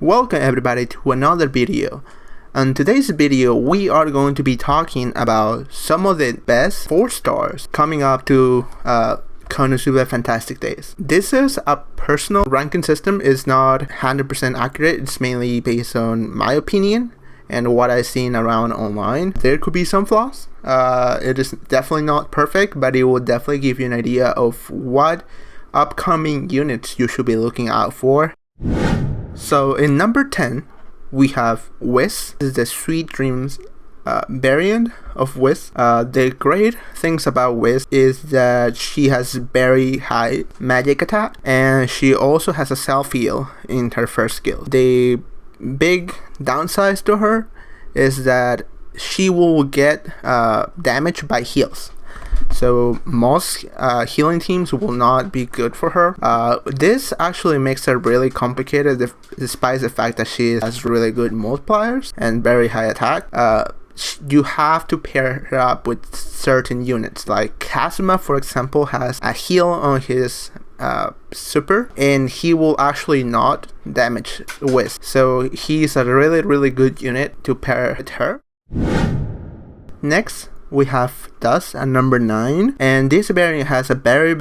Welcome everybody to another video. In today's video we are going to be talking about some of the best 4 stars coming up to Konosuba Fantastic Days. This is a personal ranking system, is not 100% accurate, it's mainly based on my opinion and what I've seen around online. There could be some flaws. It is definitely not perfect, but it will definitely give you an idea of what upcoming units you should be looking out for. So in number 10 we have Whis. This is the Sweet Dreams variant of Whis. The great things about Whis is that she has very high magic attack and she also has a self-heal in her first skill. The big downside to her is that she will get damaged by heals. So most healing teams will not be good for her. This actually makes her really complicated despite the fact that she has really good multipliers and very high attack. You have to pair her up with certain units, like Kazuma for example has a heal on his super and he will actually not damage Whis. So he's a really good unit to pair with her. Next we have Dust at number 9, and this variant has a very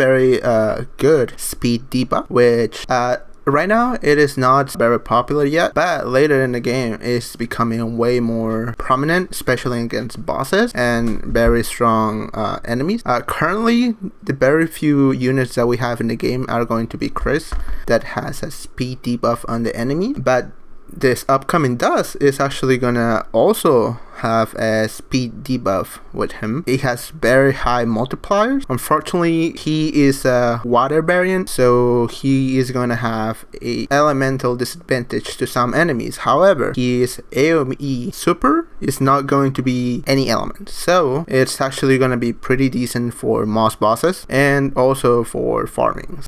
good speed debuff, which right now it is not very popular yet, but later in the game it's becoming way more prominent, especially against bosses and very strong enemies. Currently the very few units that we have in the game are going to be Chris, that has a speed debuff on the enemy, but this upcoming Dust is actually gonna also have a speed debuff with him. He has very high multipliers. Unfortunately he is a water variant, so he is gonna have a elemental disadvantage to some enemies. However, his AoE super is not going to be any element, so it's actually gonna be pretty decent for most bosses and also for farming.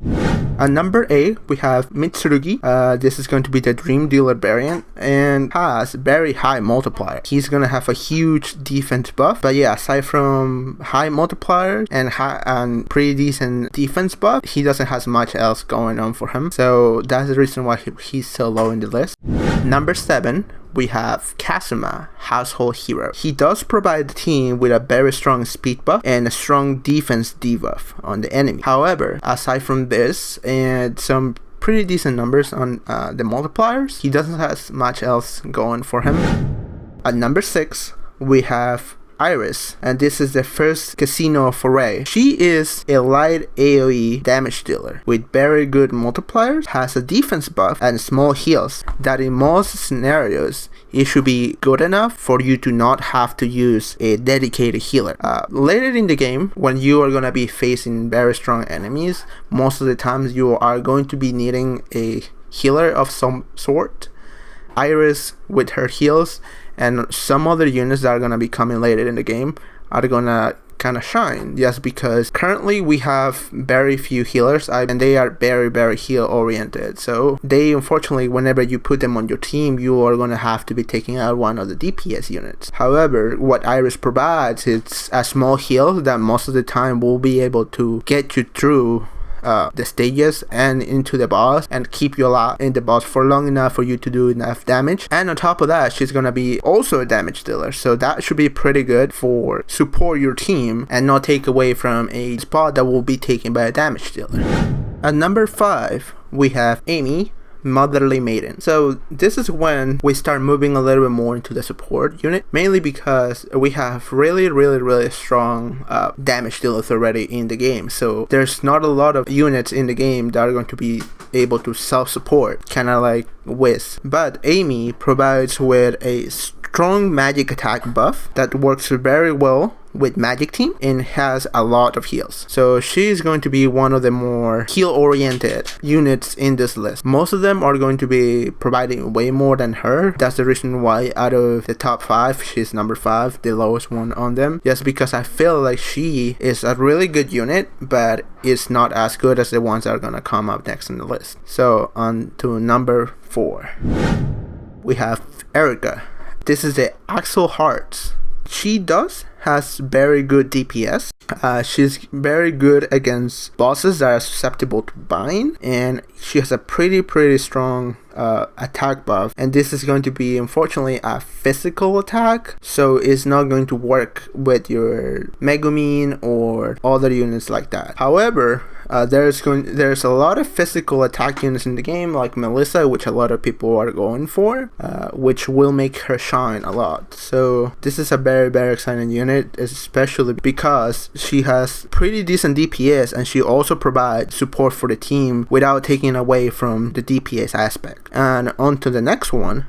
At number 8 we have Mitsurugi. This is going to be the Dream Dealer variant and has very high multiplier. He's gonna have a huge defense buff, but yeah, aside from high multiplier and pretty decent defense buff, he doesn't have much else going on for him, so that's the reason why he's so low in the list. Number 7 we have Kazuma, Household Hero. He does provide the team with a very strong speed buff and a strong defense debuff on the enemy. However, aside from this and some pretty decent numbers on the multipliers, he doesn't have much else going for him. At number 6 we have Iris, and this is the first casino Foray. She is a light AoE damage dealer with very good multipliers, has a defense buff and small heals that in most scenarios it should be good enough for you to not have to use a dedicated healer. Later in the game, when you are going to be facing very strong enemies, most of the times you are going to be needing a healer of some sort. Iris with her heals and some other units that are going to be coming later in the game are going to kind of shine, just because currently we have very few healers and they are very heal oriented, so they unfortunately, whenever you put them on your team, you are going to have to be taking out one of the DPS units. However, what Iris provides, it's a small heal that most of the time will be able to get you through the stages and into the boss and keep you alive in the boss for long enough for you to do enough damage. And on top of that, she's gonna be also a damage dealer, so that should be pretty good for support your team and not take away from a spot that will be taken by a damage dealer. At number 5 we have Amy, Motherly Maiden. So this is when we start moving a little bit more into the support unit, mainly because we have really strong damage dealers already in the game, so there's not a lot of units in the game that are going to be able to self-support, kind of like Whis. But Amy provides with a strong magic attack buff that works very well with magic team and has a lot of heals, so she's going to be one of the more heal oriented units in this list. Most of them are going to be providing way more than her. That's the reason why out of the top 5 she's number 5, the lowest one on them, just because I feel like she is a really good unit but it's not as good as the ones that are gonna come up next in the list. So on to number 4 we have Erica. This is the Axel Hearts. She does has very good DPS. She's very good against bosses that are susceptible to bind, and she has a pretty strong attack buff, and this is going to be unfortunately a physical attack, so it's not going to work with your Megumin or other units like that. However, there's a lot of physical attack units in the game, like Melissa, which a lot of people are going for, which will make her shine a lot. So this is a very exciting unit, especially because she has pretty decent DPS, and she also provides support for the team without taking away from the DPS aspect. And on to the next one,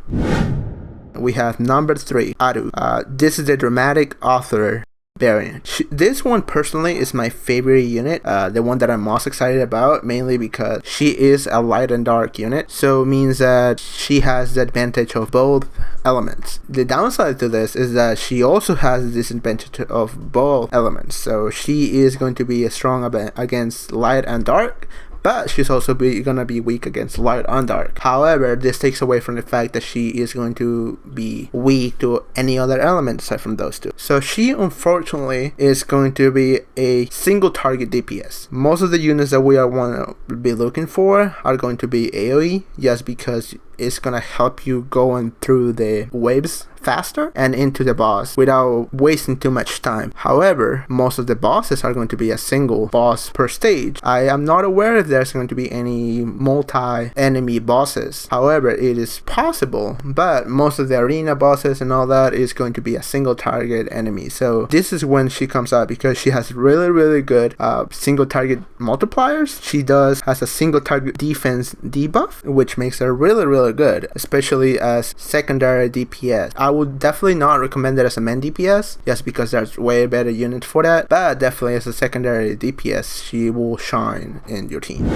we have number 3, Aru. This is the dramatic author variant. This one personally is my favorite unit, the one that I'm most excited about, mainly because she is a light and dark unit, so it means that she has the advantage of both elements. The downside to this is that she also has the disadvantage of both elements, so she is going to be strong against light and dark, but she's also gonna be weak against light and dark. However, this takes away from the fact that she is going to be weak to any other element aside from those two. So she unfortunately is going to be a single target DPS. Most of the units that we are want to be looking for are going to be AoE, just because it's gonna help you going through the waves faster and into the boss without wasting too much time. However, most of the bosses are going to be a single boss per stage. I am not aware if there's going to be any multi-enemy bosses. However, it is possible, but most of the arena bosses and all that is going to be a single target enemy. So this is when she comes out, because she has really good single target multipliers. She has a single target defense debuff, which makes her really good, especially as secondary DPS. I would definitely not recommend it as a main DPS, just because there's way better units for that, but definitely as a secondary DPS, she will shine in your team.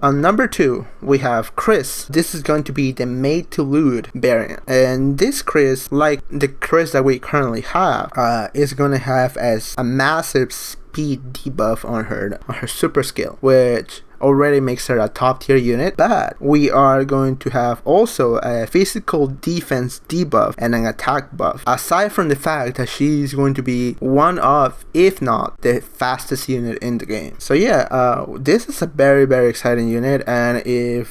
On number 2, we have Chris. This is going to be the made to loot variant, and this Chris, like the Chris that we currently have, is going to have as a massive speed debuff on her super skill, which already makes her a top tier unit, but we are going to have also a physical defense debuff and an attack buff, aside from the fact that she's going to be one of, if not the fastest unit in the game. So yeah, this is a very exciting unit, and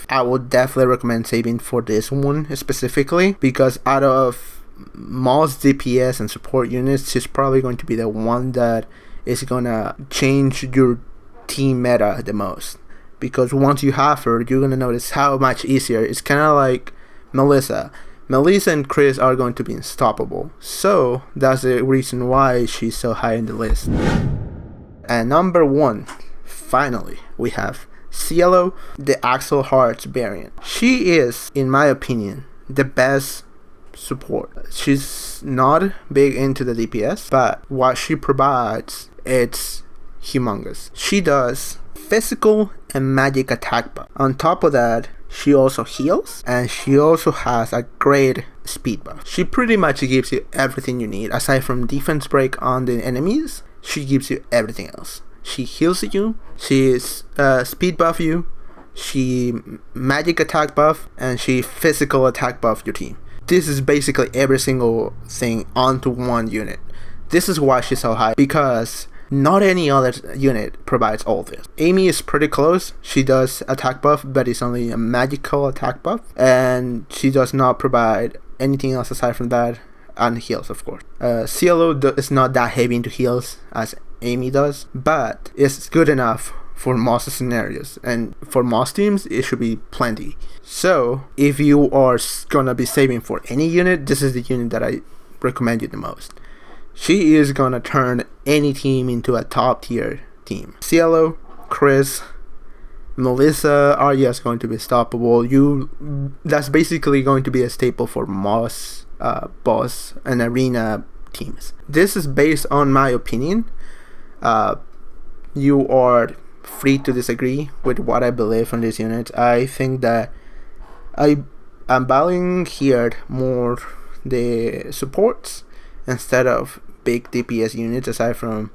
I would definitely recommend saving for this one specifically, because out of most DPS and support units, she's probably going to be the one that is gonna change your team meta the most. Because once you have her, you're going to notice how much easier. It's kind of like Melissa. Melissa and Chris are going to be unstoppable. So that's the reason why she's so high in the list. And number 1, finally, we have Cielo, the Axel Hearts variant. She is, in my opinion, the best support. She's not big into the DPS, but what she provides, it's humongous. She does physical and magic attack buff. On top of that, she also heals, and she also has a great speed buff. She pretty much gives you everything you need. Aside from defense break on the enemies, she gives you everything else. She heals you, she speed buff you, she magic attack buff, and she physical attack buff your team. This is basically every single thing onto one unit. This is why she's so high, because not any other unit provides all this. Amy is pretty close. She does attack buff, but it's only a magical attack buff, and she does not provide anything else aside from that, and heals, of course. Cielo is not that heavy into heals as Amy does, but it's good enough for most scenarios, and for most teams it should be plenty. So if you are gonna be saving for any unit, this is the unit that I recommend you the most. She is gonna turn any team into a top tier team. Cielo, Chris, Melissa are just going to be stoppable. That's basically going to be a staple for most boss and arena teams. This is based on my opinion. You are free to disagree with what I believe on this unit. I think that I'm valuing here more the supports instead of big DPS units, aside from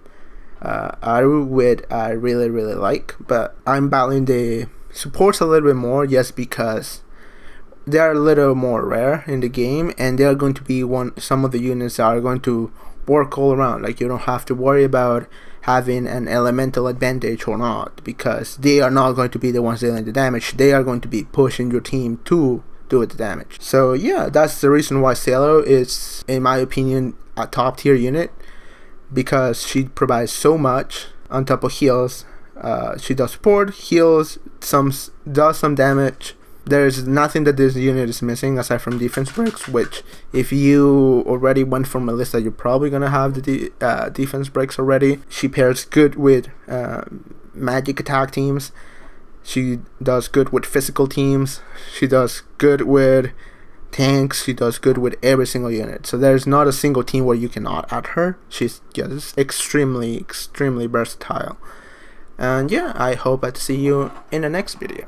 Aru, which I really like, but I'm valuing the supports a little bit more, just because they are a little more rare in the game, and they are going to be some of the units that are going to work all around. Like, you don't have to worry about having an elemental advantage or not, because they are not going to be the ones dealing the damage. They are going to be pushing your team to do the damage. So yeah, that's the reason why Cielo is, in my opinion, a top tier unit, because she provides so much on top of heals. She does support, heals, does some damage. There's nothing that this unit is missing aside from defense breaks, which if you already went from a list that you're probably going to have the defense breaks already. She pairs good with magic attack teams. She does good with physical teams. She does good with tanks. She does good with every single unit. So there's not a single team where you cannot add her. She's just extremely versatile. And yeah, I hope to see you in the next video.